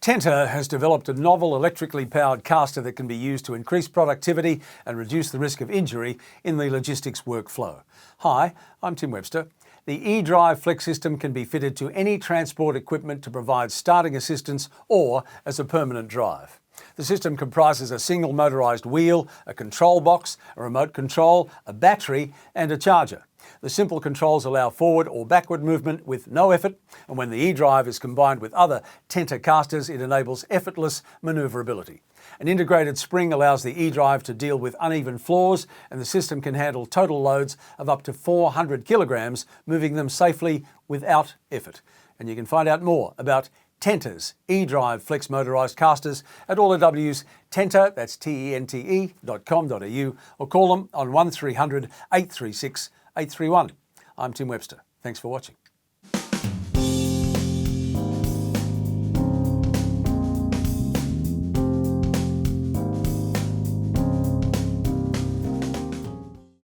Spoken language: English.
Tente has developed a novel electrically powered caster that can be used to increase productivity and reduce the risk of injury in the logistics workflow. Hi, I'm Tim Webster. The eDrive Flex system can be fitted to any transport equipment to provide starting assistance or as a permanent drive. The system comprises a single motorised wheel, a control box, a remote control, a battery and a charger. The simple controls allow forward or backward movement with no effort, and when the eDrive is combined with other Tente casters, it enables effortless manoeuvrability. An integrated spring allows the eDrive to deal with uneven floors, and the system can handle total loads of up to 400 kilograms, moving them safely without effort. And you can find out more about Tente's eDrive Flex Motorised Castors at all the W's Tente, that's tente.com.au, or call them on 1300 836 831. I'm Tim Webster. Thanks for watching.